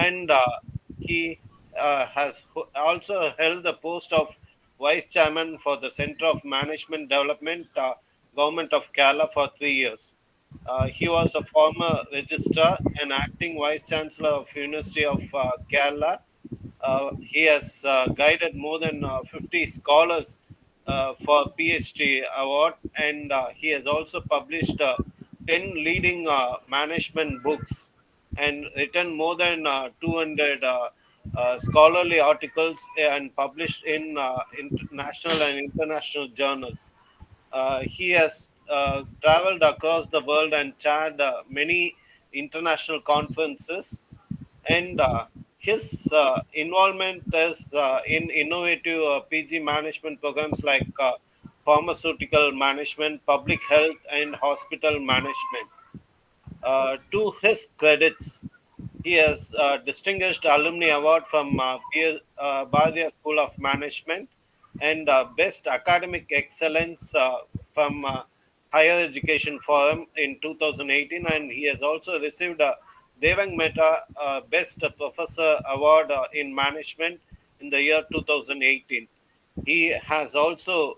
and he has also held the post of Vice Chairman for the Center of Management Development, Government of Kerala for 3 years. He was a former registrar and acting Vice Chancellor of University of Kerala. He has guided more than 50 scholars for PhD award, and he has also published 10 leading management books and written more than 200 scholarly articles and published in national and international journals. He has traveled across the world and chaired many international conferences, and his involvement is in innovative PG management programs like pharmaceutical management, public health, and hospital management. To his credits, he has distinguished alumni award from Bharatiya School of Management and Best Academic Excellence from Higher Education Forum in 2018, and he has also received a Devang Mehta Best Professor Award in Management in the year 2018. He has also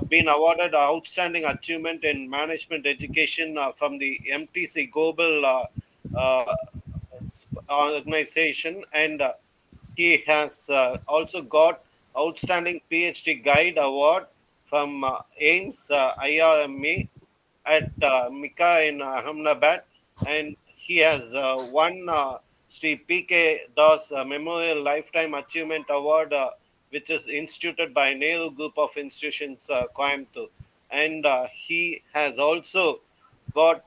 been awarded Outstanding Achievement in Management Education from the MTC Global organization, and he has also got Outstanding PhD Guide Award from AIMS IRMA at Mika in Ahmedabad, and he has won Sri P.K. Das Memorial Lifetime Achievement Award, which is instituted by Nehru Group of Institutions, Coimbatore, and he has also got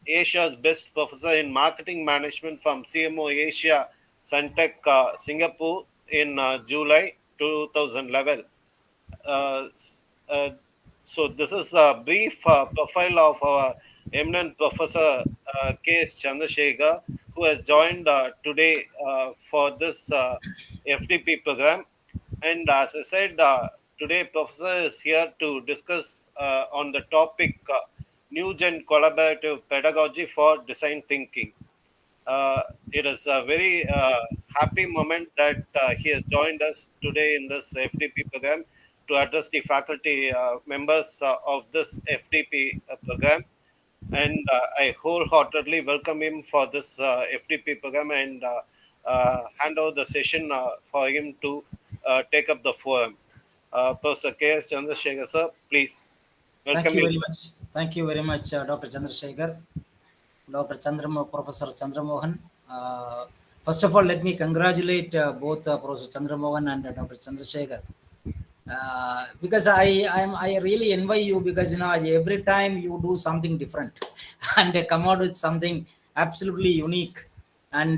Asia's Best Professor in Marketing Management from CMO Asia Suntec Singapore in July 2011. Uh, s- uh, so this is a brief profile of our eminent Professor K.S. Chandrasekar, who has joined today for this FDP program. And as I said, today Professor is here to discuss on the topic NewGen Collaborative Pedagogy for Design Thinking. Uh, it is a very happy moment that he has joined us today in this FDP program to address the faculty members of this FDP program. And I wholeheartedly welcome him for this FDP program and hand over the session for him to take up the forum. Professor K.S. Chandrasekar, sir, please Thank welcome you you, very sir. much. Thank you very much, Dr. Chandrasekar, Professor Chandramohan. First of all, let me congratulate both Professor Chandramohan and Dr. Chandrasekar. Because I really envy you because every time you do something different and come out with something absolutely unique. And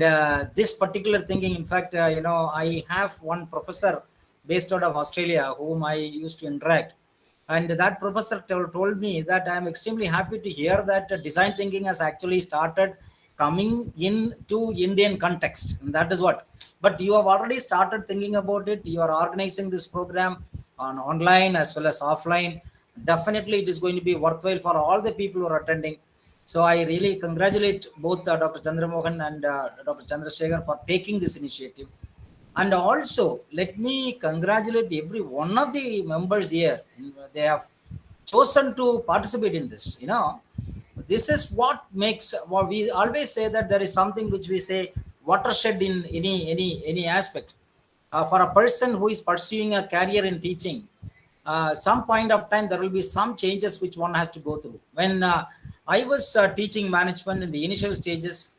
this particular thinking, in fact, I have one professor based out of Australia whom I used to interact, and that professor told me that I am extremely happy to hear that design thinking has actually started coming into Indian context. And that is what, but you have already started thinking about it. You are organizing this program on online as well as offline. Definitely it is going to be worthwhile for all the people who are attending. So I really congratulate both Dr. Chandramohan and Dr. Chandrasekar for taking this initiative. And also let me congratulate every one of the members here. They have chosen to participate in this. This is what makes what we always say, that there is something which we say watershed in any aspect. For a person who is pursuing a career in teaching, some point of time there will be some changes which one has to go through. When I was teaching management in the initial stages,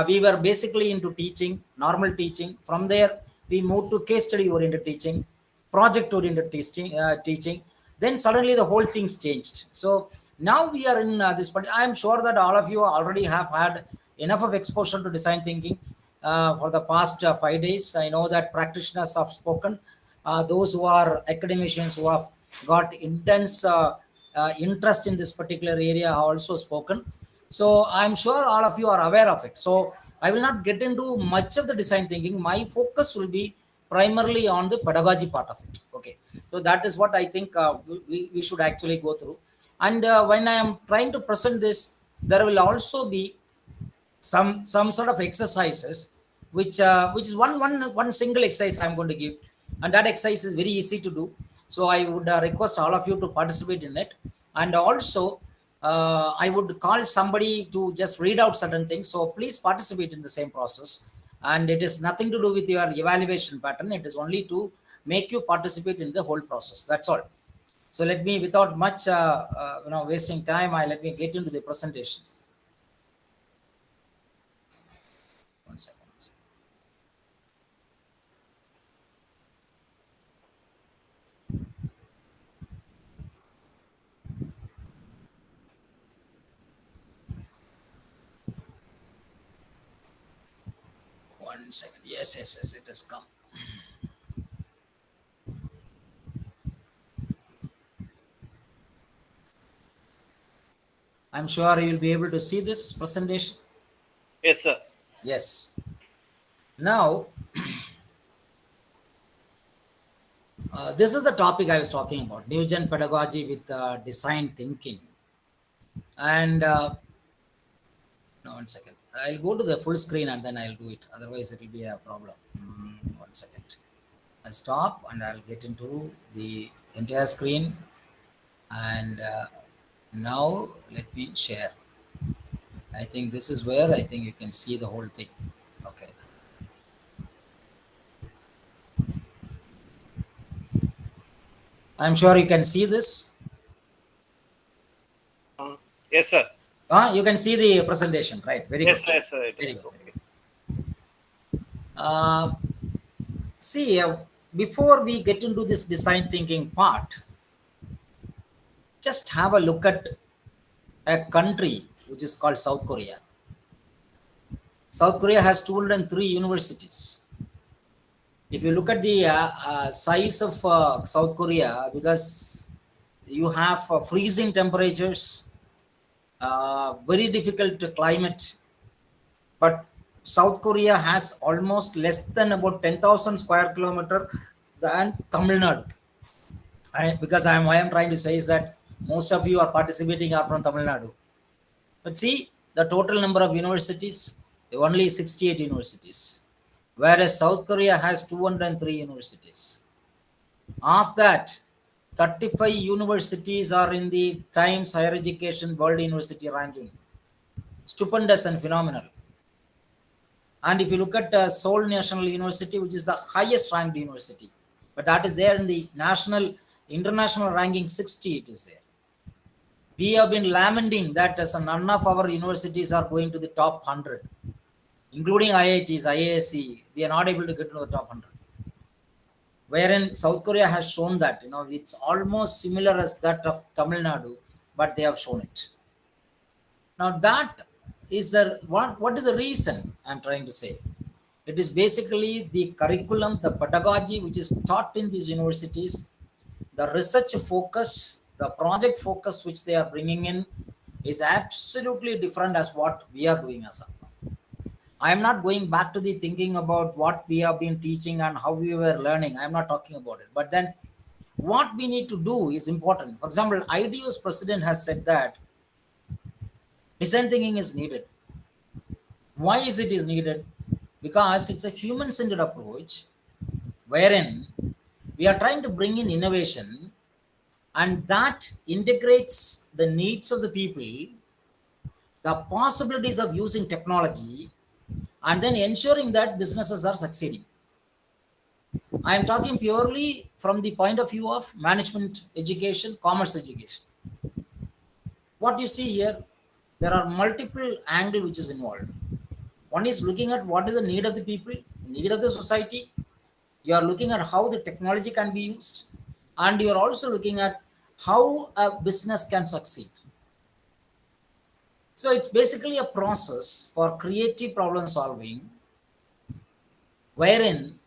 we were basically into teaching, normal teaching. From there we moved to case study oriented teaching, project oriented teaching. Then suddenly the whole thing's changed. So now we are in this, but I am sure that all of you already have had enough of exposure to design thinking for the past 5 days. I know that practitioners have spoken. Those who are academicians who have got intense interest in this particular area have also spoken. So I'm sure all of you are aware of it. So I will not get into much of the design thinking. My focus will be primarily on the pedagogy part of it. Okay, so that is what I think we should actually go through. And when I am trying to present this, there will also be some sort of exercises which is one single exercise I'm going to give, and that exercise is very easy to do. So I would request all of you to participate in it. And also I would call somebody to just read out certain things, so please participate in the same process. And it is nothing to do with your evaluation pattern, it is only to make you participate in the whole process, that's all. So let me, without much wasting time, I let me get into the presentation. One second. One second. Yes, yes, yes, it has come. I'm sure you'll be able to see this presentation. Yes, sir. Yes. Now, this is the topic I was talking about, NewGen pedagogy with design thinking. And no, one second. I'll go to the full screen and then I'll do it. Otherwise, it will be a problem. One second. I'll stop and I'll get into the entire screen. And now let me share. I think this is where I think you can see the whole thing. Okay. I'm sure you can see this. Uh, yes, sir. You can see the presentation, right? Very good. Yes, sir. It Very is good. Very okay. good. Uh, See, before we get into this design thinking part, just have a look at a country which is called South Korea. South Korea has 203 universities. If you look at the size of South Korea, because you have freezing temperatures, very difficult climate, but South Korea has almost less than about 10,000 square kilometer than Tamil Nadu. Because I am trying to say is that most of you are participating are from Tamil Nadu. But see, the total number of universities, only 68 universities, whereas South Korea has 203 universities. Of that, 35 universities are in the Times Higher Education World University ranking. Stupendous and phenomenal. And if you look at Seoul National University, which is the highest ranked university, but that is there in the national, international ranking 60, it is there. We have been lamenting that none of our universities are going to the top 100, including IITs, IASC. We are not able to get to the top 100. Wherein South Korea has shown that, it's almost similar as that of Tamil Nadu, but they have shown it. Now that is what is the reason I'm trying to say? It is basically the curriculum, the pedagogy which is taught in these universities, the research focus, the project focus which they are bringing in is absolutely different as what we are doing as of now. I am not going back to the thinking about what we have been teaching and how we were learning. I am not talking about it. But then what we need to do is important. For example, IDO's president has said that design thinking is needed. Why is it is needed? Because it's a human-centered approach wherein we are trying to bring in innovation, and that integrates the needs of the people, the possibilities of using technology, and then ensuring that businesses are succeeding. I am talking purely from the point of view of management education, commerce education. What you see here, there are multiple angles which is involved. One is looking at what is the need of the people, need of the society. You are looking at how the technology can be used, and you are also looking at how a business can succeed. So it's basically a process for creative problem solving, wherein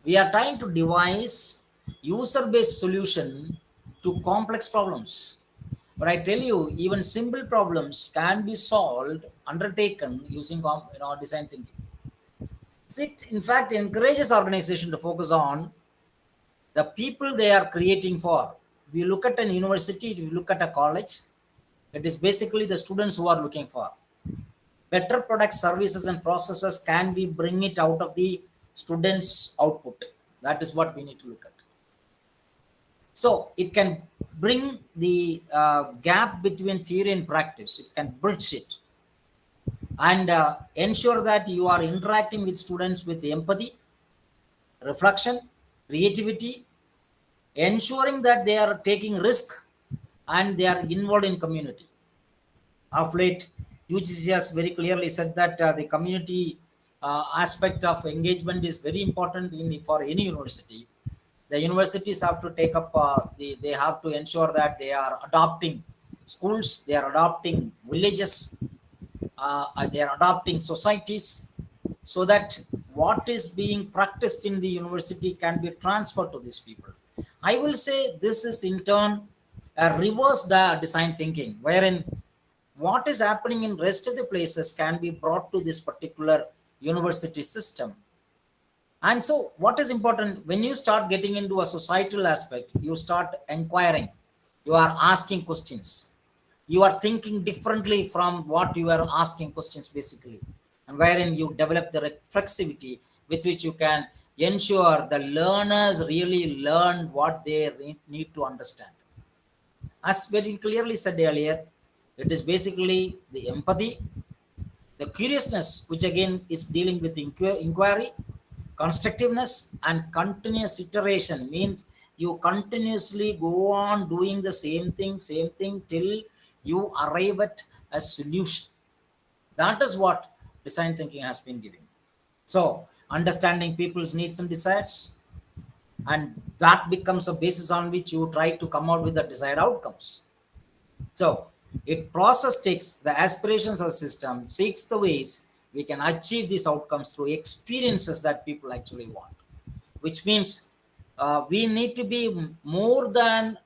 we are trying to devise user-based solution to complex problems. But I tell you, even simple problems can be solved, undertaken using design thinking. So it in fact encourages organization to focus on the people they are creating for. If you look at an university, if you look at a college, it is basically the students who are looking for. better products, services, and processes can we bring it out of the students output? That is what we need to look at. So it can bring the gap between theory and practice. It can bridge it and ensure that you are interacting with students with empathy, reflection, creativity, ensuring that they are taking risk and they are involved in community. Of late, UGC has very clearly said that the community aspect of engagement is very important for any university. The universities have to take up, they have to ensure that they are adopting schools, they are adopting villages, they are adopting societies, so that what is being practiced in the university can be transferred to these people. I will say this is in turn a reverse design thinking, wherein what is happening in rest of the places can be brought to this particular university system. And so what is important, when you start getting into a societal aspect, you start inquiring, you are asking questions, you are thinking differently from what you are asking questions basically, and wherein you develop the reflexivity with which you can ensure the learners really learn what they need to understand. As very clearly said earlier, it is basically the empathy, the curiousness, which again is dealing with inquiry, constructiveness, and continuous iteration. Means you continuously go on doing the same thing till you arrive at a solution. That is what design thinking has been giving. So, understanding people's needs and desires, and that becomes a basis on which you try to come out with the desired outcomes. So, it process takes the aspirations of the system, seeks the ways we can achieve these outcomes through experiences that people actually want, which means we need to be more than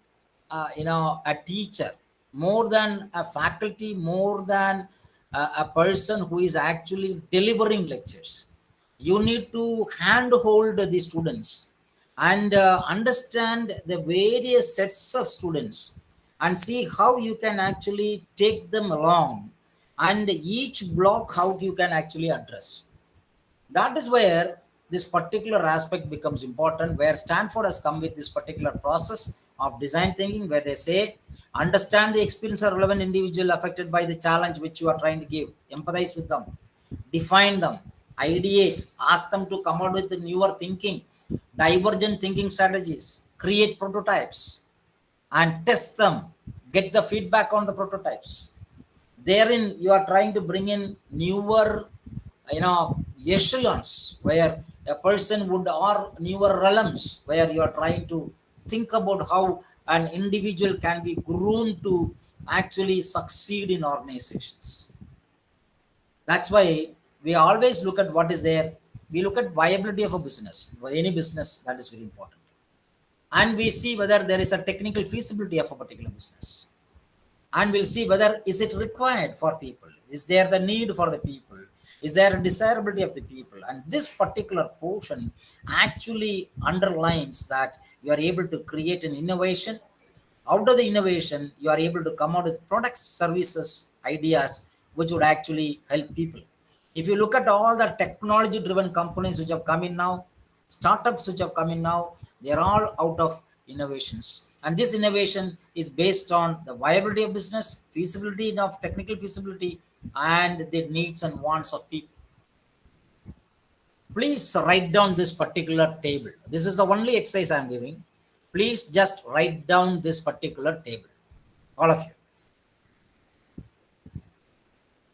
a teacher, more than a faculty, more than a person who is actually delivering lectures. You need to handhold the students and understand the various sets of students and see how you can actually take them along, and each block how you can actually address. That is where this particular aspect becomes important, where Stanford has come with this particular process of design thinking, where they say understand the experience of relevant individual affected by the challenge which you are trying to give, empathize with them, define them, ideate, ask them to come out with the newer thinking, divergent thinking strategies, create prototypes and test them, get the feedback on the prototypes. Therein you are trying to bring in newer, you know, echelons where a person would, or newer realms where you are trying to think about how an individual can be groomed to actually succeed in organizations. That's why we always look at what is there. We look at viability of a business, for any business. That is very important. And we see whether there is a technical feasibility of a particular business, and we'll see whether is it required for people, is there the need for the people, is there a desirability of the people. And this particular portion actually underlines that you are able to create an innovation. Out of the innovation you are able to come out with products, services, ideas which would actually help people. If you look at all the technology driven companies which have come in now, startups which have come in now, they are all out of innovations, and this innovation is based on the viability of business, feasibility of technical feasibility, and the needs and wants of people. Please write down this particular table. This is the only exercise I am giving. Please just write down this particular table, all of you,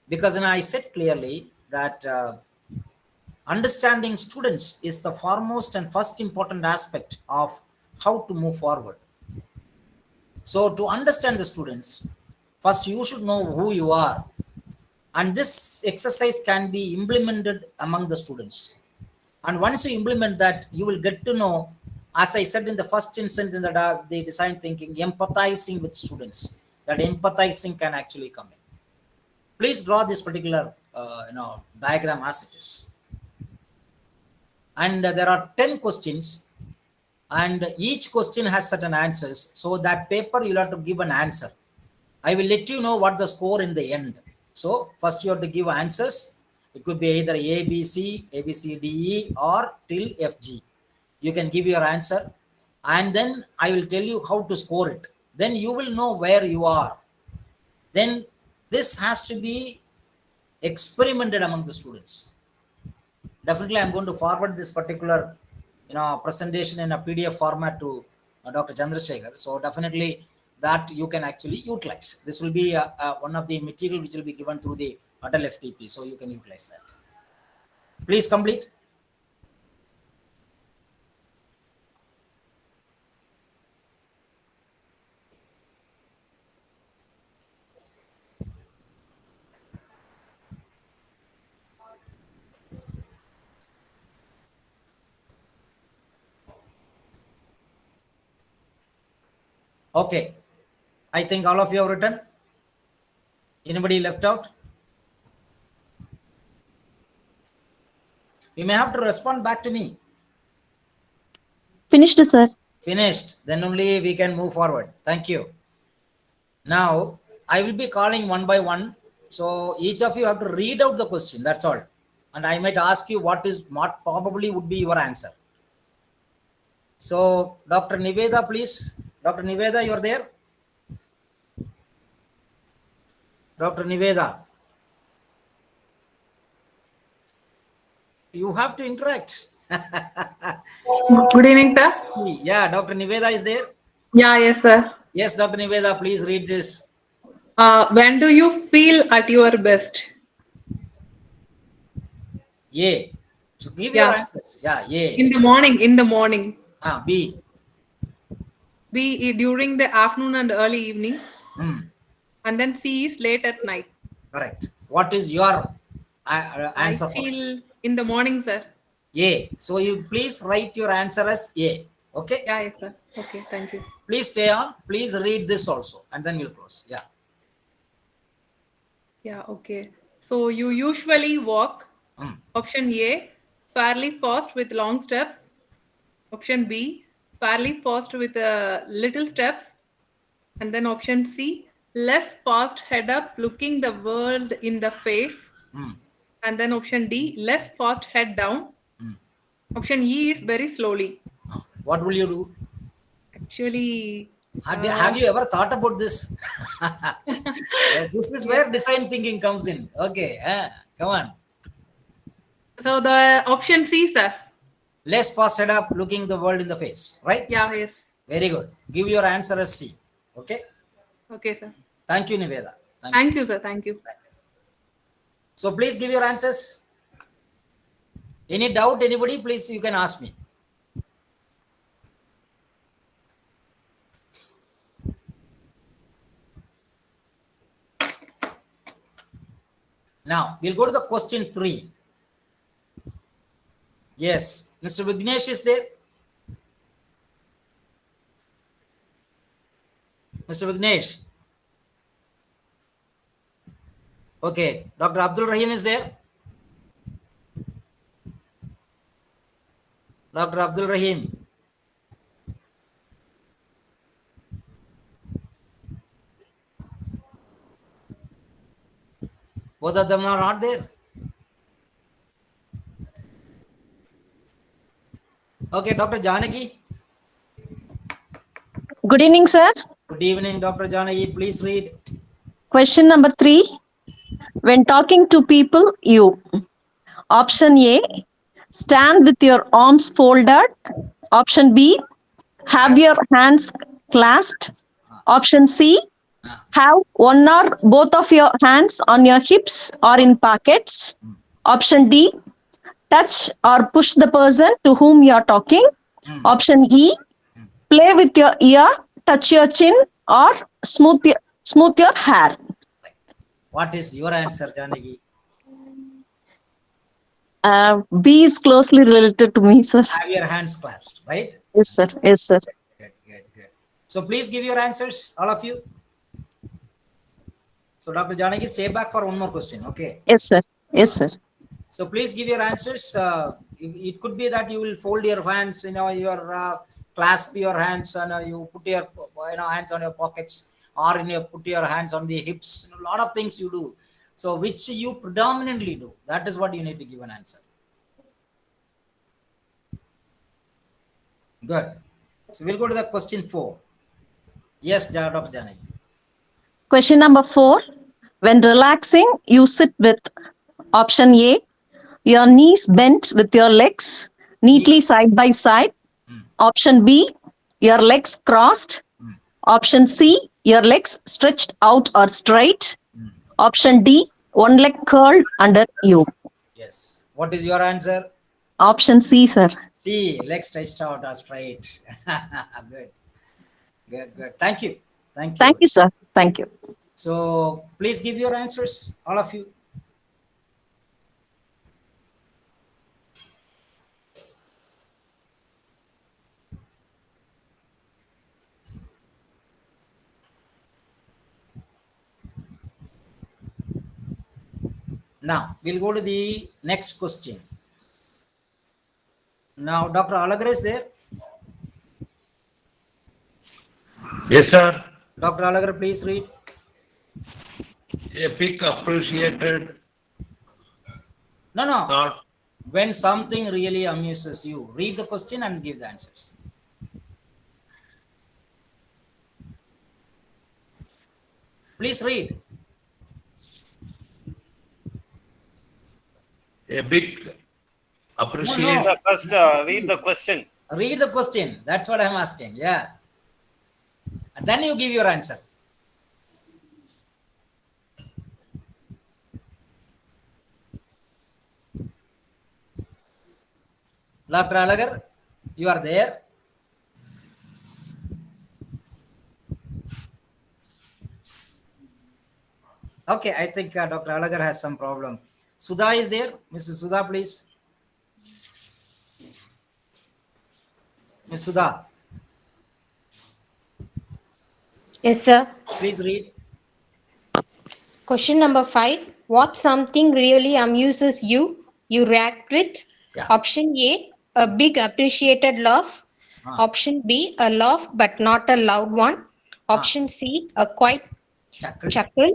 because I said clearly that understanding students is the foremost and first important aspect of how to move forward. So to understand the students, first you should know who you are, and this exercise can be implemented among the students. And once you implement that, you will get to know, as I said in the first instance in the design thinking, empathizing with students. That empathizing can actually come in. Please draw this particular diagram as it is. And there are 10 questions, and each question has certain answers. So that paper you'll have to give an answer. I will let you know what the score in the end. So first you have to give answers. It could be either A, B, C, A, B, C, D, E, or till F, G. You can give your answer, and then I will tell you how to score it. Then you will know where you are. Then this has to be experimented among the students. Definitely, I'm going to forward this particular, presentation in a PDF format to Dr. Chandrasekar. So definitely that you can actually utilize. This will be one of the material which will be given through the ATAL FDP. So you can utilize that. Please complete. Okay. I think all of you have written. Anybody left out? You may have to respond back to me. Finished, sir. Finished. Then only we can move forward. Thank you. Now, I will be calling one by one. So each of you have to read out the question. That's all. And I might ask you what probably would be your answer. So, Dr. Niveda, please. Dr. Niveda, you're there? Dr. Niveda. You have to interact. Good evening, sir. Yeah, Dr. Niveda is there? Yeah, yes, sir. Yes, Dr. Niveda, please read this. When do you feel at your best? A. So give your Yeah, answers. Yeah, A. in the morning. In the morning. B. B, during the afternoon and early evening. Hmm. And then C is late at night. Correct. What is your I answer for it? feel in the morning, sir. A. So you please write your answer as A. Okay. Yeah, yes, sir. Okay, thank you. Please stay on. Please read this also, and then we'll close. Yeah. Yeah, okay. So you usually walk. Hmm. Option A, fairly fast with long steps. Option B, fairly fast with little steps. And then option C, less fast, head up, looking the world in the face. Hmm. And then option D, less fast, head down. Hmm. Option E is very slowly. What will you do? Actually, Have you ever thought about this? This is yeah. where design thinking comes in. Okay. Come on. So the option C, sir. Less fast head up, looking the world in the face. Right? Yeah, yes. Very good. Give your answer as C. Okay. Okay, sir. Thank you, Niveda. Thank you. Thank you, sir. Thank you. So please give your answers. Any doubt, anybody, please you can ask me. Now we'll go to the question 3. Yes, Mr. Vignesh is there. Mr. Vignesh. Okay, Dr. Abdul Rahim is there. Dr. Abdul Rahim. Both of them are not there. Okay, Dr. Janaki. Good evening, sir. Good evening, Dr. Janaki. Please read. Question number 3. When talking to people, you. Option A, stand with your arms folded. Option B, have your hands clasped. Option C, have one or both of your hands on your hips or in pockets. Option D, touch or push the person to whom you are talking. Option E, play with your ear, touch your chin, or smooth your hair. What is your answer, Janaki? B is closely related to me, sir. Have your hands clasped, right? Yes, sir. Yes, sir. Good, good, good. So please give your answers, all of you. So Dr. Janaki, stay back for one more question, okay? Yes, sir. Yes, sir. So please give your answers. It could be that you will fold your hands, clasp your hands, and you put your hands on your pockets, or put your hands on the hips. A lot of things you do. So which you predominantly do? That is what you need to give an answer. Good. So we'll go to the question 4. Yes, Dr. Janai. Question number 4. When relaxing, you sit with option A, your knees bent with your legs neatly side by side. Option B, your legs crossed. Option C, your legs stretched out or straight. Option D, one leg curled under you. Yes. What is your answer? Option C, sir. C, legs stretched out or straight. Good. Good, good. Thank you. Thank Thank you. you, sir. Thank you. So please give your answers, all of you. Now we'll go to the next question. Now Dr. Alagar is there. Yes, sir. Dr. Alagar, please read. Epic appreciated No, no. not When something really amuses you, read the question and give the answers. Please read. a big No, appreciate no. First, read the question. Read the question. That's what I'm asking. Yeah. And then you give your answer. Dr. Alagar, you are there. Okay, I think Dr. Alagar has some problem. Sudha is there. Mrs. Sudha, please. Ms. Sudha, Yes, sir. please read. Question number 5. What something really amuses you? You react with Yeah. option A, a big appreciated laugh. Ah. Option B, a laugh but not a loud one. Option C, a quiet Chuckle. chuckle.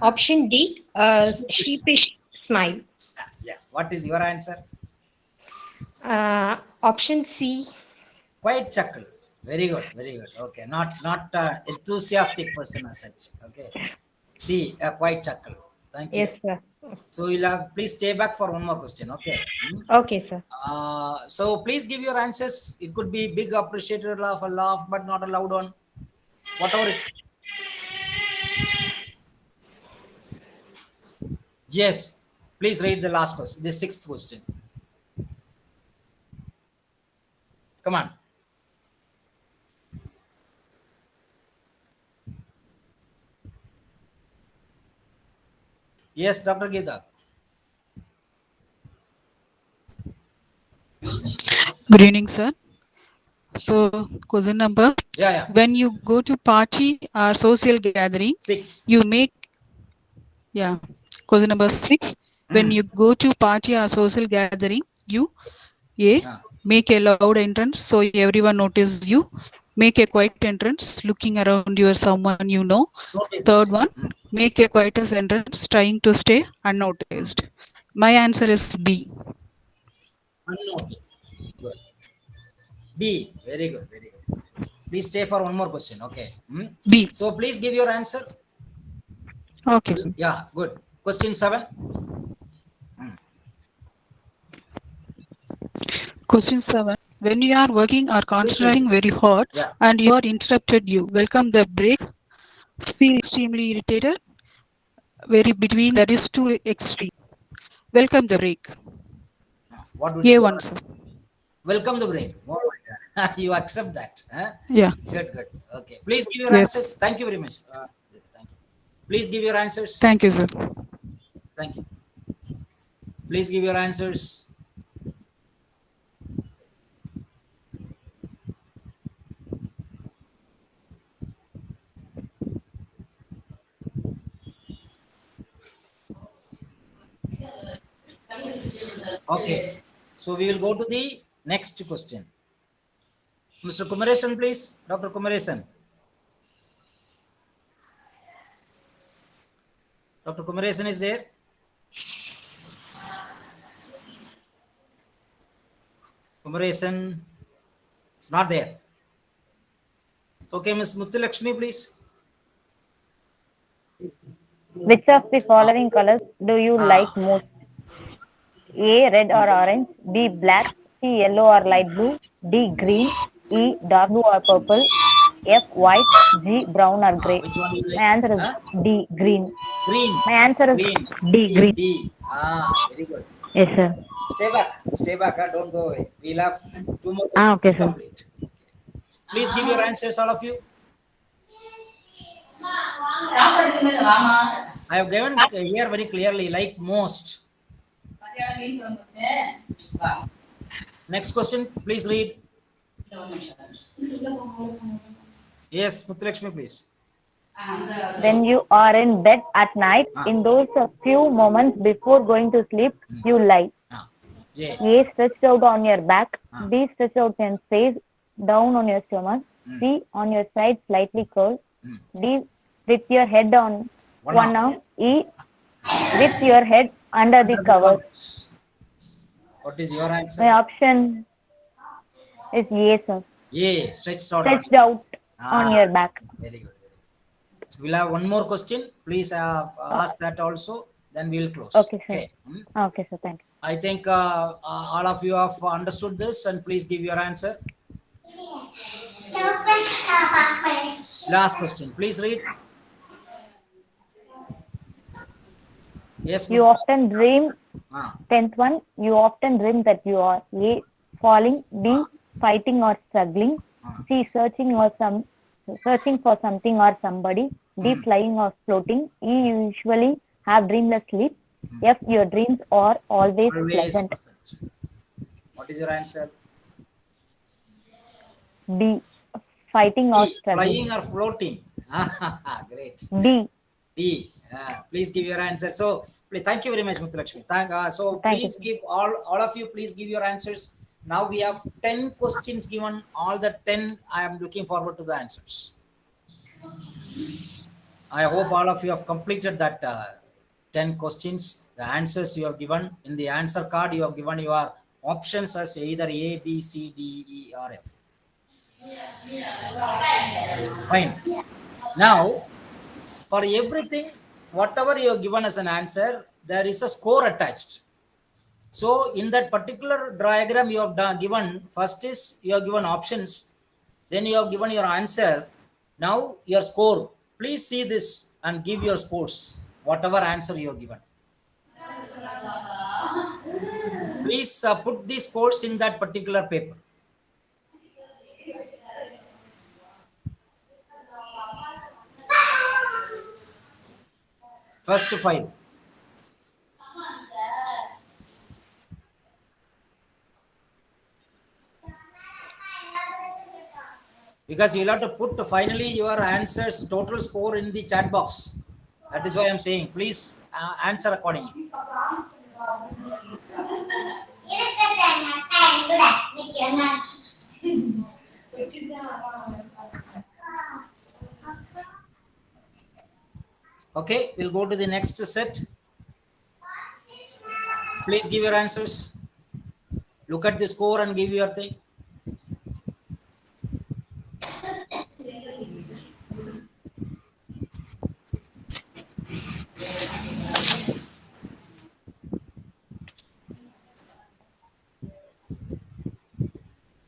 Ah. Option D, a sheepish smile. Yeah. What is your answer? Option C. Quiet chuckle. Very good. Very good. Okay. Not enthusiastic person as such. Okay. See, a quiet chuckle. Thank you. Yes, sir. So you'll have, please stay back for one more question. Okay. Okay, sir. So please give your answers. It could be big appreciated laugh, a laugh, but not a loud one. Whatever it. Yes. Please read the last question, the 6th question. Come on. Yes, Dr. Geeta. Good evening, sir. So, question number, Yeah. when you go to party or social gathering, 6. you make, question number 6, when you go to party or social gathering, you, A, make a loud entrance so everyone notices you, make a quiet entrance looking around you or someone you know. Third one, make a quietest entrance trying to stay unnoticed. My answer is B. Unnoticed. Good. B. Very good. Very good. Please stay for one more question. Okay. B. So please give your answer. Okay, sir. Yeah. Good. Question 7. Question 7. When you are working or concentrating very hard and you are interrupted, you welcome the break, feel extremely irritated, very between that is too extreme. Welcome the break. What would A1, sir. Welcome the break. You accept that. Huh? Yeah. Good, good. Okay. Please give your Yes. answers. Thank you very much. Thank you. Please give your answers. Thank you, sir. Thank you. Please give your answers. Okay. So we will go to the next question. Mr. Kumaresan, please. Dr. Kumaresan. Dr. Kumaresan is there? Kumaresan is not there. Okay, Ms. Muthulakshmi, please. Which of the following colors do you like most? A. Red or orange. B. Black. C. Yellow or light blue. D. Green. E. Dark blue or purple. F. White. G. Brown or gray. Which one you My like? answer is D. Green. Green. My answer is Green. D. D. Green. D. Very good. Yes, sir. Stay back. Stay back. Don't go away. We'll have 2 more Ah, questions okay, to sir. complete. Please give your answers, all of you. I have given here very clearly, like most. Next question, please read. Yes, Muthulakshmi, please. When you are in bed at night, in those few moments before going to sleep, you lie. Yeah. A. Stretched out on your back. B. Stretched out and face down on your stomach. C. On your side, slightly curled. D. With your head on one arm. E. With your head under the covers. What is your answer? My option is A, sir. Yeah, stretched out. Stretched out on your back. Very good. So we'll have one more question. Please ask that also. Then we'll close. Okay, sir. Okay. Okay, sir. Thank you. I think all of you have understood this, and please give your answer. Last question. Please read. Yes, you often dream, 10th one, you often dream that you are A. Falling, B. Fighting or struggling, C. Searching for something or somebody, D. Flying or floating, E. You usually have dreamless sleep, F. Your dreams are always pleasant. What is your answer? D. Fighting or struggling. Flying or floating. Great. D. D. Please give your answer. So thank you very much, Muthulakshmi. Please give all of you, please give your answers. Now we have 10 questions given. All the 10, I am looking forward to the answers. I hope all of you have completed that 10 questions. The answers you have given in the answer card, you have given your options as either A, B, C, D, E, or F. Fine. Now, for everything, whatever you have given as an answer, there is a score attached. So in that particular diagram you have given, first is you have given options, then you have given your answer. Now your score. Please see this and give your scores, whatever answer you have given. Please put these scores in that particular paper. First 5. Because you'll have to put finally your answers, total score in the chat box. That is why I'm saying, please answer accordingly. Okay, we'll go to the next set. Please give your answers. Look at the score and give your thing.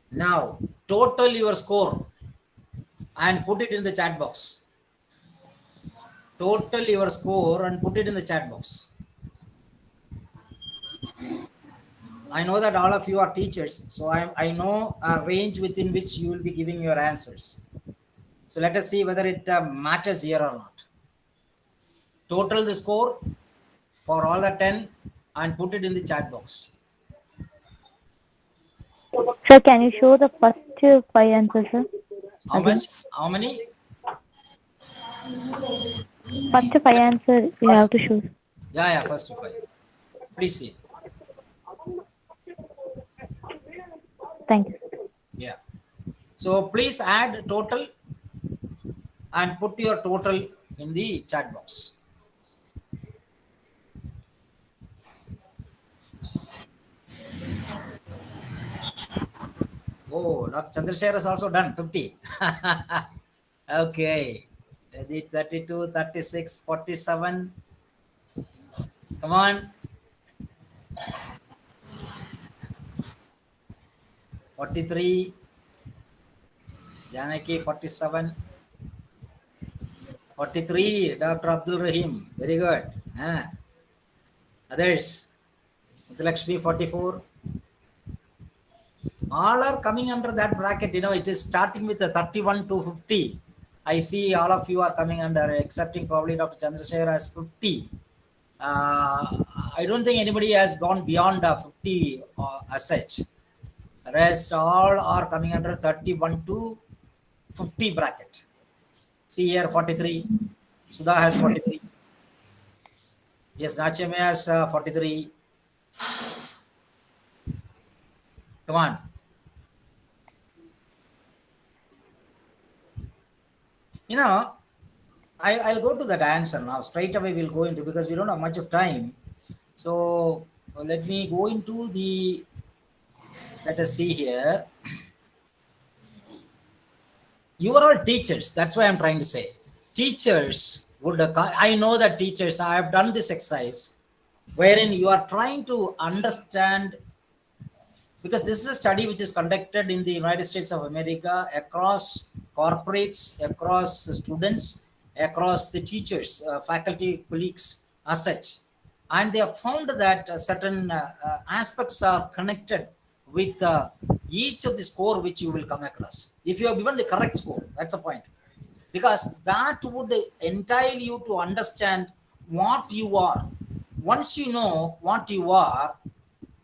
Now, total your score and put it in the chat box. Total your score and put it in the chat box. I know that all of you are teachers, so I know a range within which you will be giving your answers. So let us see whether it matters here or not. Total the score for all the 10 and put it in the chat box. Sir, can you show the first 5 answers, sir? How much? How many? First 5 answers you have to show. Yeah, first 5. Please see. Thank you. Yeah. So please add total and put your total in the chat box. Oh, Dr. Chandrasekar has also done 50. Okay. 32, 36, 47. Come on. 43. Janaki 47. 43. Dr. Abdul Rahim. Very good. Others. Lakshmi 44. All are coming under that bracket. It is starting with the 31 to 50. I see all of you are coming under, excepting probably Dr. Chandrasekar as 50. I don't think anybody has gone beyond 50 as such. Rest all are coming under 31 to 50 bracket. See here 43. Sudha has 43. Yes, Nacheme has 43. Come on. I'll go to that answer now. Straight away we'll go into, because we don't have much of time. So let me go into the, let us see here. You are all teachers. That's why I'm trying to say. Teachers would, I know that teachers, I have done this exercise wherein you are trying to understand, because this is a study which is conducted in the United States of America across corporates, across students, across the teachers, faculty, colleagues as such. And they have found that certain aspects are connected with each of the score which you will come across. If you have given the correct score, that's a point. Because that would entail you to understand what you are. Once you know what you are,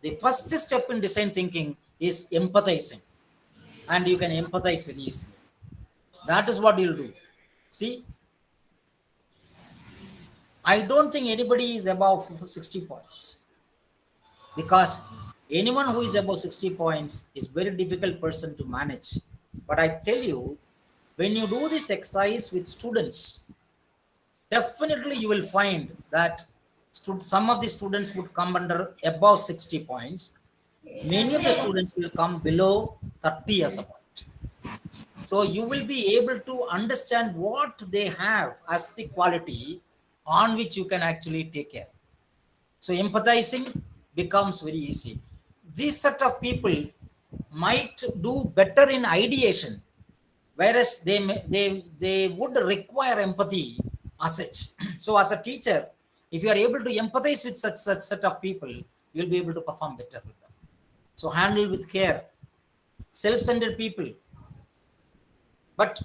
the first step in design thinking is empathizing. And you can empathize very easily. That is what you'll do. See, I don't think anybody is above 60 points. Because anyone who is above 60 points is very difficult person to manage. But I tell you, when you do this exercise with students, definitely you will find that some of the students would come under above 60 points. Many of the students will come below 30 as a point. So you will be able to understand what they have as the quality on which you can actually take care. So empathizing becomes very easy. This set of people might do better in ideation, whereas they would require empathy as such. So as a teacher, if you are able to empathize with such set of people, you'll be able to perform better with them. So handle with care. Self-centered people, but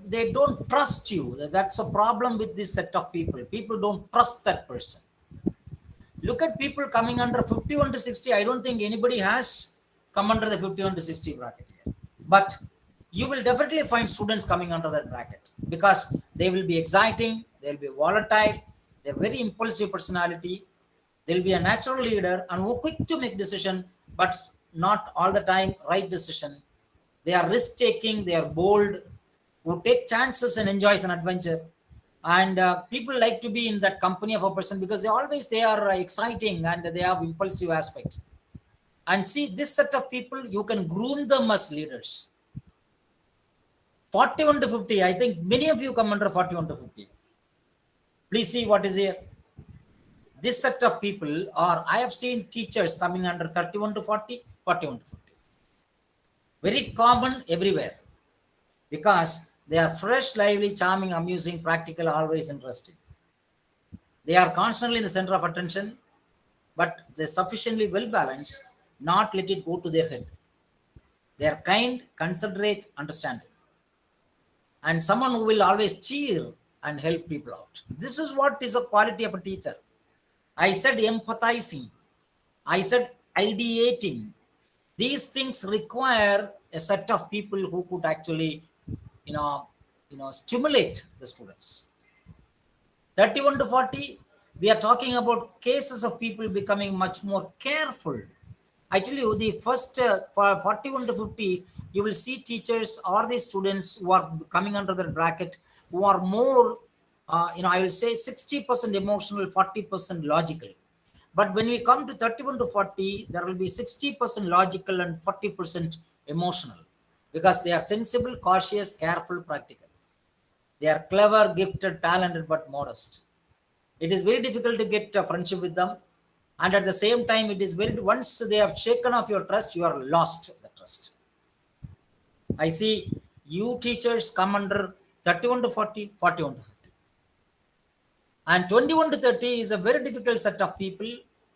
they don't trust you. That's a problem with this set of people. People don't trust that person. Look at people coming under 51 to 60. I don't think anybody has come under the 51 to 60 bracket here. But you will definitely find students coming under that bracket, because they will be exciting, they'll be volatile, they're very impulsive personality, they'll be a natural leader and who quick to make decision, but not all the time right decision. They are risk-taking, they are bold, who take chances and enjoys an adventure. And people like to be in that company of a person because they are exciting and they have impulsive aspect. And see, this set of people, you can groom them as leaders. 41 to 50, I think many of you come under 41 to 50. Please see what is here. This set of people are, I have seen teachers coming under 31 to 40, 41 to 50. Very common everywhere, because they are fresh, lively, charming, amusing, practical, always interesting. They are constantly in the center of attention, but they're sufficiently well balanced, not let it go to their head. They are kind, considerate, understanding, and someone who will always cheer and help people out. This is what is a quality of a teacher. I said empathizing. I said ideating. These things require a set of people who could actually, stimulate the students. 31 to 40, we are talking about cases of people becoming much more careful. I tell you, the first for 41 to 50, you will see teachers or the students who are coming under the bracket who are more, I will say 60% emotional, 40% logical. But when we come to 31 to 40, there will be 60% logical and 40% emotional, because they are sensible, cautious, careful, practical. They are clever, gifted, talented, but modest. It is very difficult to get a friendship with them, and at the same time it is very, once they have shaken off your trust, you are lost the trust. I see you teachers come under 31 to 40, 41 to 50, and 21 to 30 is a very difficult set of people.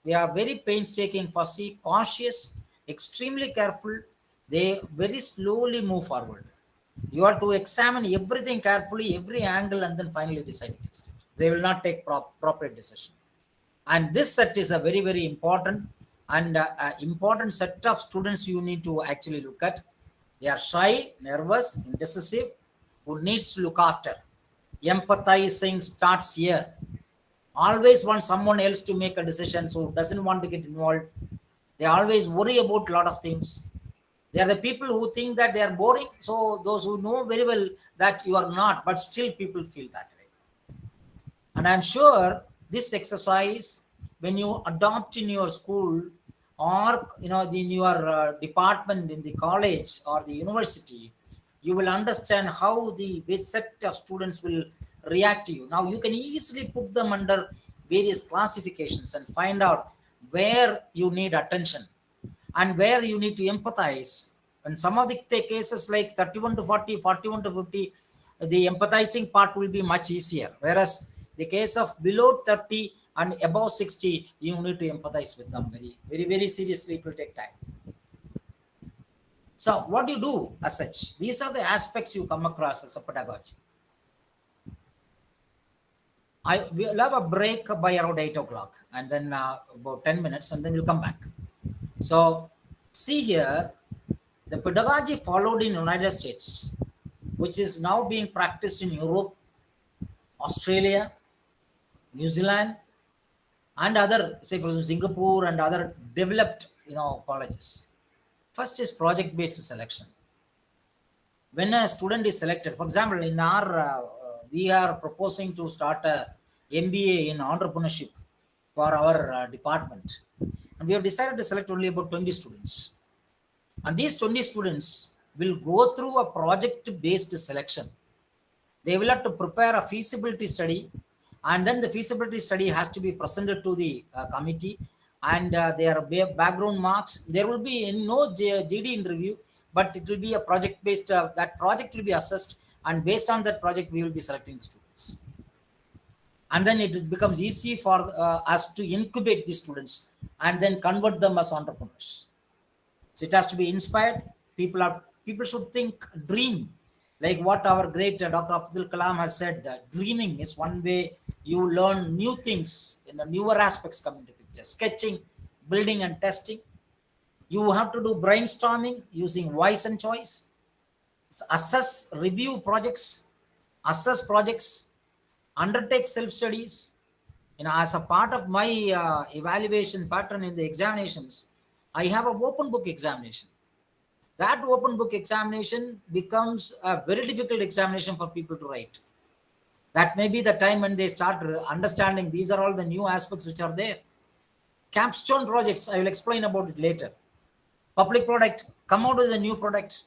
They are very painstaking, fussy, cautious, extremely careful. They very slowly move forward. You have to examine everything carefully, every angle, and then finally decide against it. They will not take proper decision. And this set is a very, very important and important set of students you need to actually look at. They are shy, nervous, indecisive, who needs to look after. Empathizing starts here. Always want someone else to make a decision, so doesn't want to get involved. They always worry about a lot of things. They are the people who think that they are boring, so those who know very well that you are not, but still people feel that way. And I'm sure this exercise, when you adopt in your school, or in your department, in the college or the university, you will understand how this set of students will react to you. Now you can easily put them under various classifications and find out where you need attention and where you need to empathize. And some of the cases like 31 to 40, 41 to 50, the empathizing part will be much easier, whereas the case of below 30 and above 60, you need to empathize with them very, very, very seriously. It will take time. So what do you do as such? These are the aspects you come across as a pedagogy. We will have a break by around 8 o'clock, and then about 10 minutes, and then we'll come back. So see here, the pedagogy followed in United States, which is now being practiced in Europe, Australia, New Zealand, and other, say for example, Singapore and other developed colleges. First is project-based selection. When a student is selected, for example, in our we are proposing to start a MBA in entrepreneurship for our department, and we have decided to select only about 20 students. And these 20 students will go through a project-based selection. They will have to prepare a feasibility study, and then the feasibility study has to be presented to the committee, and their background marks. There will be no GD interview, but it will be a project-based. That project will be assessed, and based on that project, we will be selecting the students. And then it becomes easy for us to incubate these students and then convert them as entrepreneurs. So it has to be inspired. People should think, dream, like what our great Dr. Abdul Kalam has said. Dreaming is one way you learn new things, newer aspects come into picture. Sketching, building, and testing. You have to do brainstorming using voice and choice. Assess, review projects, assess projects, undertake self-studies. As a part of my evaluation pattern in the examinations, I have an open book examination. That open book examination becomes a very difficult examination for people to write. That may be the time when they start understanding these are all the new aspects which are there. Capstone projects, I will explain about it later. Public product, come out with a new product.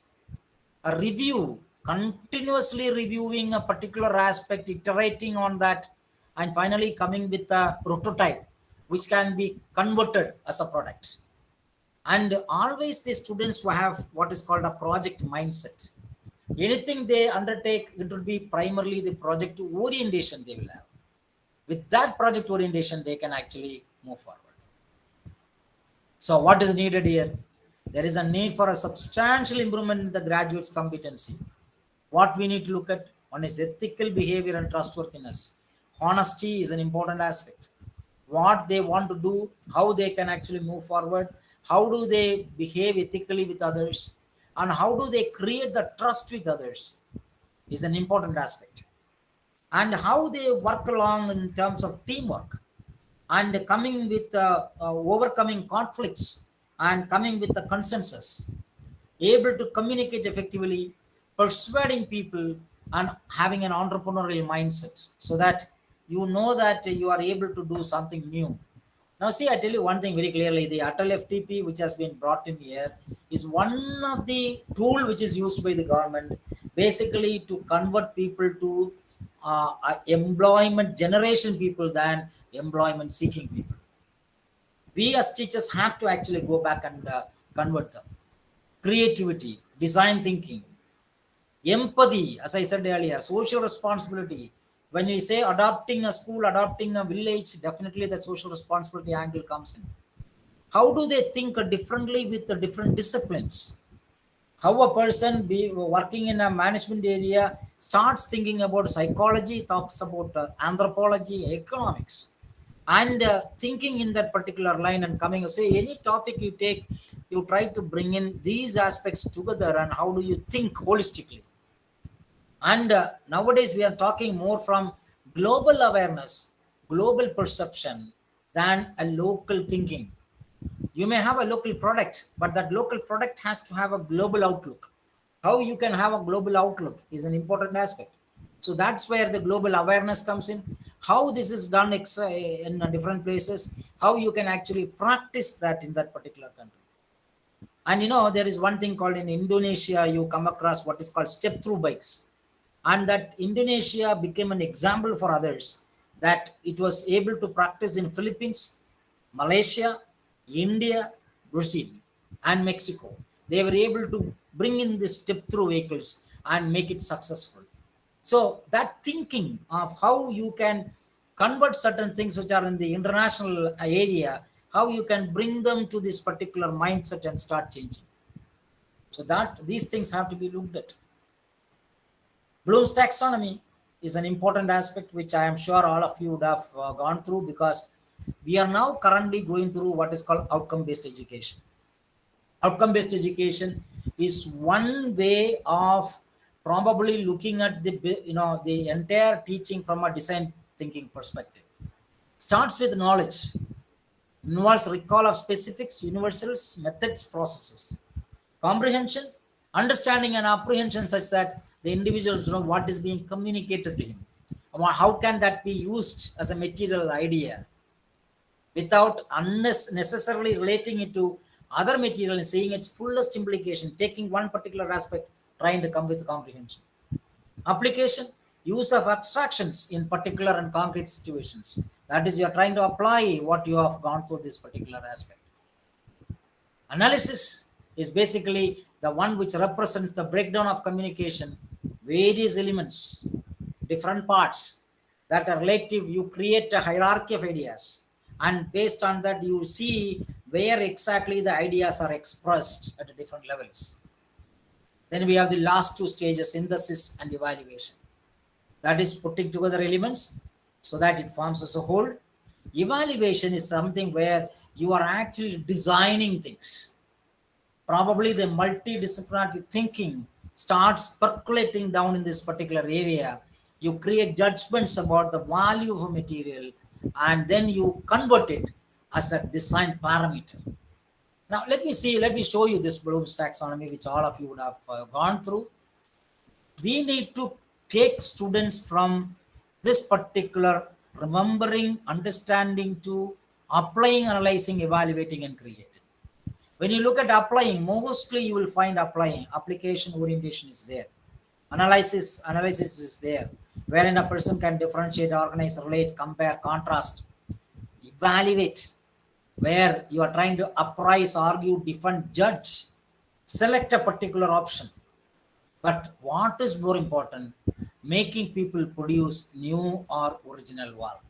A review, continuously reviewing a particular aspect, iterating on that, and finally coming with a prototype which can be converted as a product. And always the students who have what is called a project mindset. Anything they undertake, it will be primarily the project orientation they will have. With that project orientation, they can actually move forward. So what is needed here? There is a need for a substantial improvement in the graduates' competency. What we need to look at, one is ethical behavior and trustworthiness. Honesty is an important aspect. What they want to do, how they can actually move forward, how do they behave ethically with others, and how do they create the trust with others is an important aspect. And how they work along in terms of teamwork, and coming with overcoming conflicts, and coming with the consensus, able to communicate effectively, persuading people, and having an entrepreneurial mindset, so that you know that you are able to do something new. Now see, I tell you one thing very clearly. The ATAL FDP, which has been brought in here, is one of the tool which is used by the government basically to convert people to employment generation people than employment seeking people. We as teachers have to actually go back and convert them. Creativity, design thinking, empathy, as I said earlier, social responsibility. When we say adopting a school, adopting a village, definitely the social responsibility angle comes in. How do they think differently with the different disciplines? How a person be working in a management area starts thinking about psychology, talks about anthropology, economics, and thinking in that particular line and coming, say any topic you take, you try to bring in these aspects together and how do you think holistically. And nowadays we are talking more from global awareness, global perception than a local thinking. You may have a local product, but that local product has to have a global outlook. How you can have a global outlook is an important aspect. So that's where the global awareness comes in. How this is done in different places, how you can actually practice that in that particular country. And there is one thing called in Indonesia, you come across what is called step through bikes. And that Indonesia became an example for others, that it was able to practice in Philippines, Malaysia, India, Brazil, and Mexico. They were able to bring in the step through vehicles and make it successful. So that thinking of how you can convert certain things which are in the international area, how you can bring them to this particular mindset and start changing. So that these things have to be looked at. Bloom's taxonomy is an important aspect which I am sure all of you would have gone through, because we are now currently going through what is called outcome-based education. Outcome-based education is one way of probably looking at the entire teaching from a design thinking perspective. Starts with knowledge, involves recall of specifics, universals, methods, processes. Comprehension, understanding and apprehension such that the individuals know what is being communicated to him. How can that be used as a material idea without necessarily relating it to other material and seeing its fullest implication, taking one particular aspect, trying to come with comprehension. Application, use of abstractions in particular and concrete situations. That is, you are trying to apply what you have gone through this particular aspect. Analysis is basically the one which represents the breakdown of communication, various elements, different parts that are relative. You create a hierarchy of ideas, and based on that you see where exactly the ideas are expressed at different levels. Then we have the last two stages, synthesis and evaluation. That is putting together elements so that it forms as a whole. Evaluation is something where you are actually designing things. Probably the multidisciplinary thinking starts percolating down in this particular area. You create judgments about the value of a material, and then you convert it as a design parameter. Now let me show you this Bloom's taxonomy, which all of you would have gone through. We need to take students from this particular remembering, understanding to applying, analyzing, evaluating, and creating. When you look at applying, mostly you will find applying. Application orientation is there. Analysis is there, wherein a person can differentiate, organize, relate, compare, contrast, evaluate, where you are trying to apprise, argue, defend, judge, select a particular option. But what is more important, making people produce new or original work.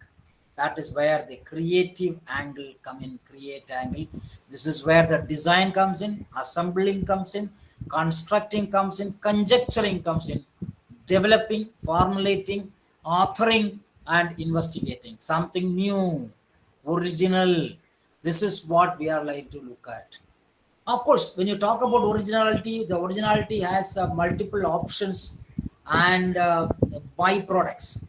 That is where the creative angle come in, create angle. This is where the design comes in, assembling comes in, constructing comes in, conjecturing comes in, developing, formulating, authoring, and investigating. Something new, original. This is what we are like to look at. Of course, when you talk about originality, the originality has multiple options and byproducts.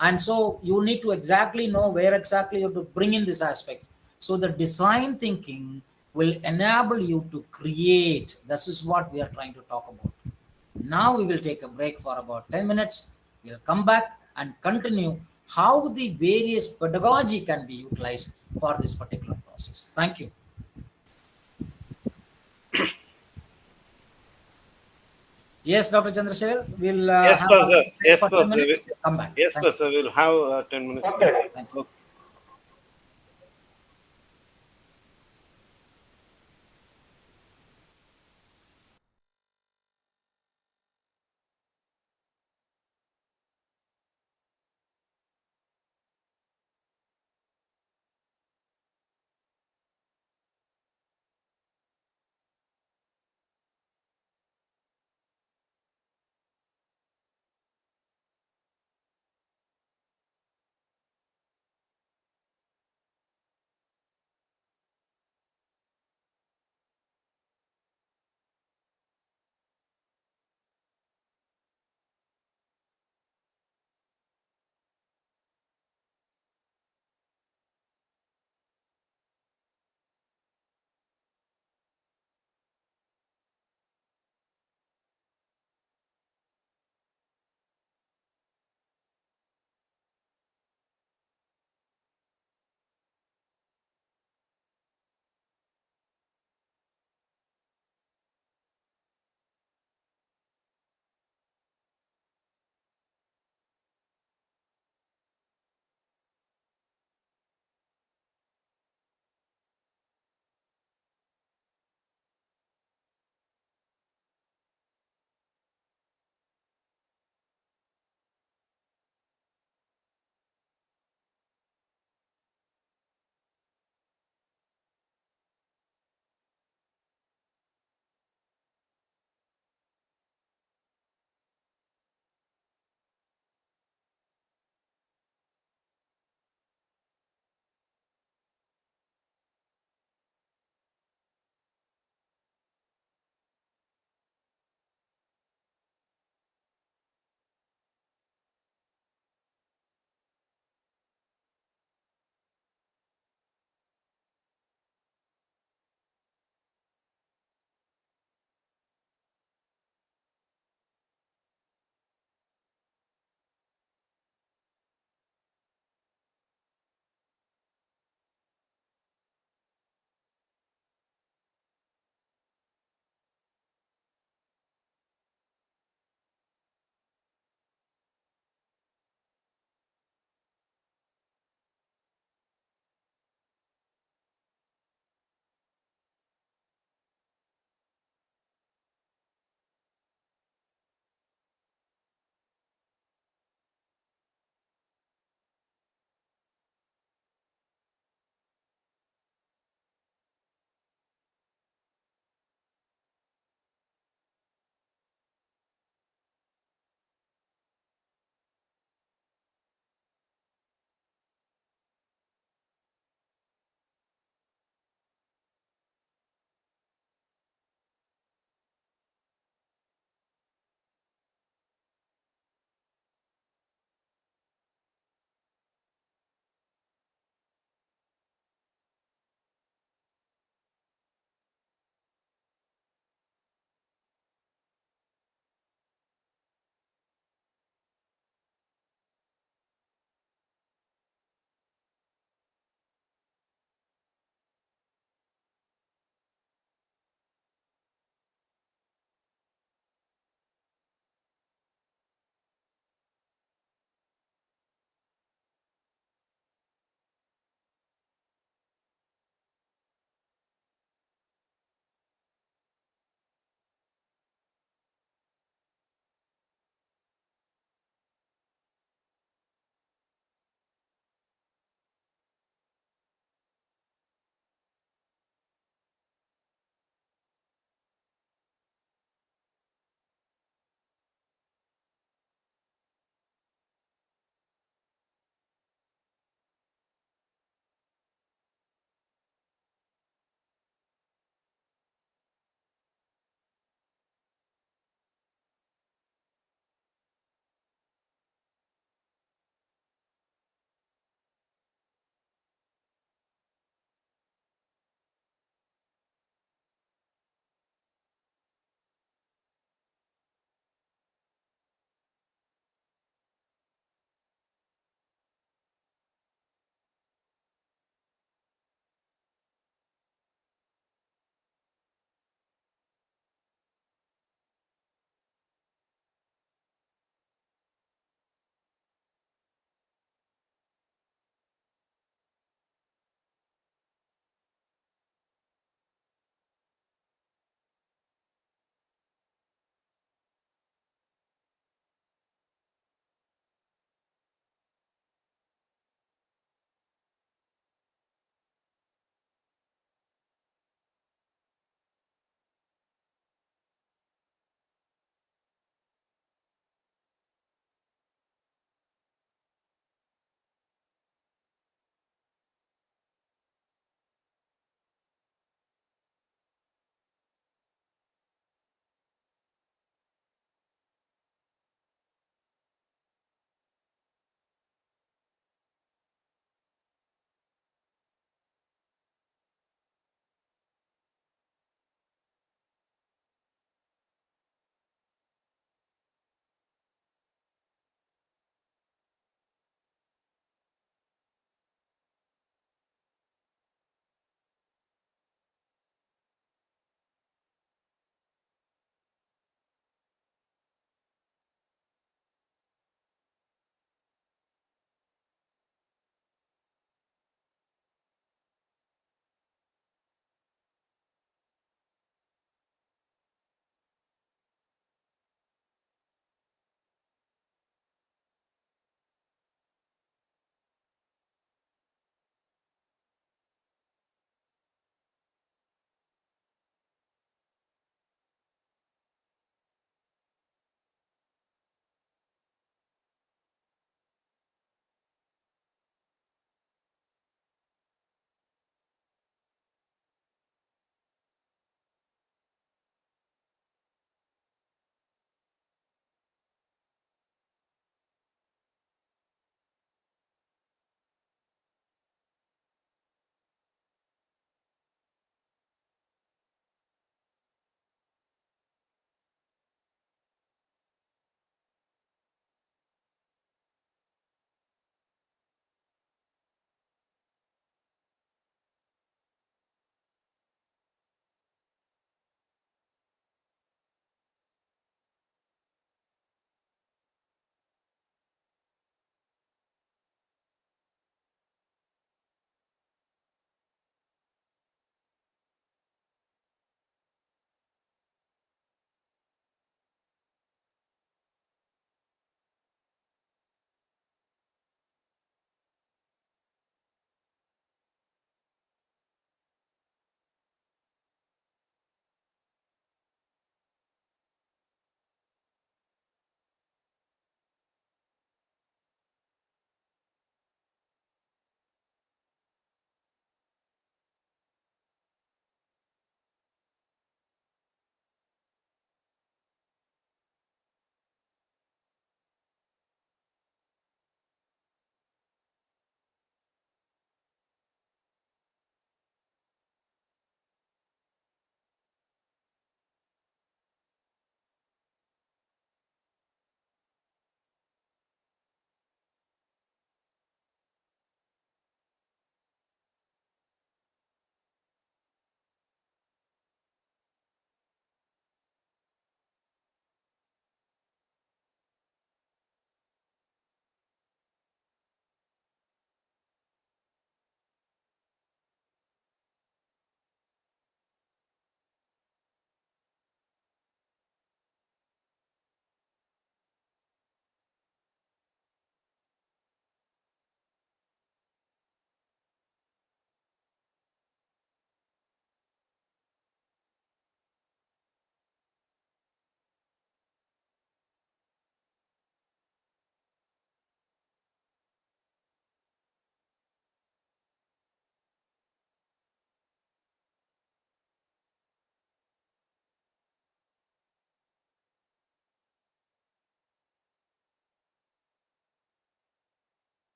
And so you need to exactly know where exactly you have to bring in this aspect. So the design thinking will enable you to create. This is what we are trying to talk about. Now we will take a break for about 10 minutes. We'll come back and continue how the various pedagogy can be utilized for this particular process. Thank you. Yes, Dr. Chandrasekhar, we'll Yes, have a Professor. break Yes, for 10 Professor. minutes. We'll come back. Yes, Thank you. Professor. We'll have 10 minutes. Okay. Thank you. Okay.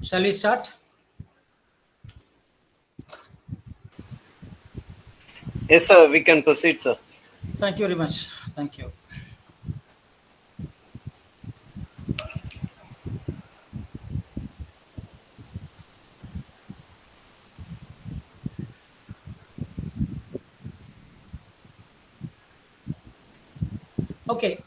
Shall we start? Yes, sir. We can proceed, sir. Thank you very much. Thank you. Okay.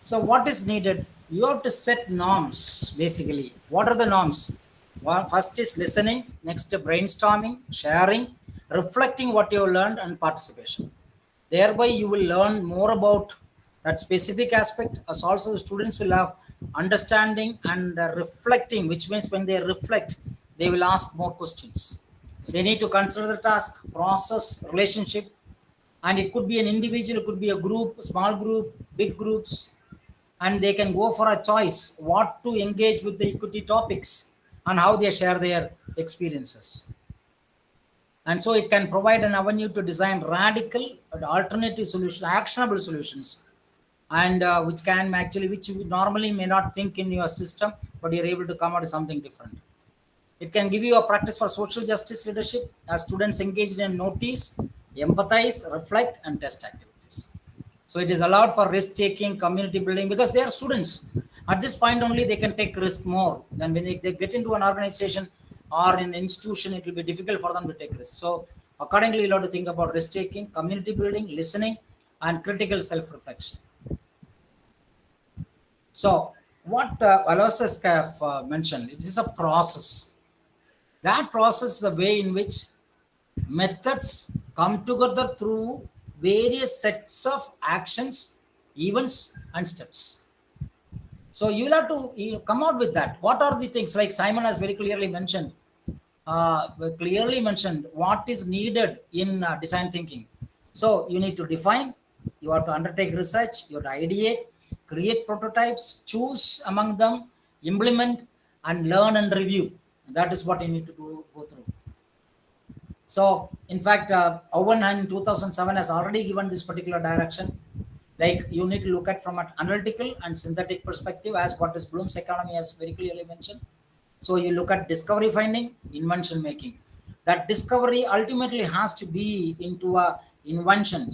So what is needed? You have to set norms, basically. What are the norms? Well, first is listening, next brainstorming, sharing, reflecting what you have learned, and participation. Thereby you will learn more about that specific aspect, as also the students will have understanding and reflecting, which means when they reflect, they will ask more questions. They need to consider the task, process, relationship, and it could be an individual, it could be a group, small group, big groups, and they can go for a choice what to engage with the equity topics and how they share their experiences. And so it can provide an avenue to design radical alternative solutions, actionable solutions, and which can actually, which you normally may not think in your system, but you're able to come out with something different. It can give you a practice for social justice leadership as students engaged in notice, empathize, reflect, and test activities. So it is allowed for risk taking, community building, because they are students. At this point only, they can take risk more than when they get into an organization or an institution. It will be difficult for them to take risk. So accordingly, you have to think about risk taking, community building, listening, and critical self reflection. So what Aloysius mentioned, it is a process. That process is a way in which methods come together through various sets of actions, events, and steps. So you will have to come out with that. What are the things, like Simon has very clearly mentioned, what is needed in design thinking. So you need to define, you have to undertake research, you have to ideate, create prototypes, choose among them, implement, and learn and review. That is what you need to go through. So in fact, Owen in 2007 has already given this particular direction. Like you need to look at from an analytical and synthetic perspective, as what is Bloom's economy has very clearly mentioned. So you look at discovery finding, invention making. That discovery ultimately has to be into a invention.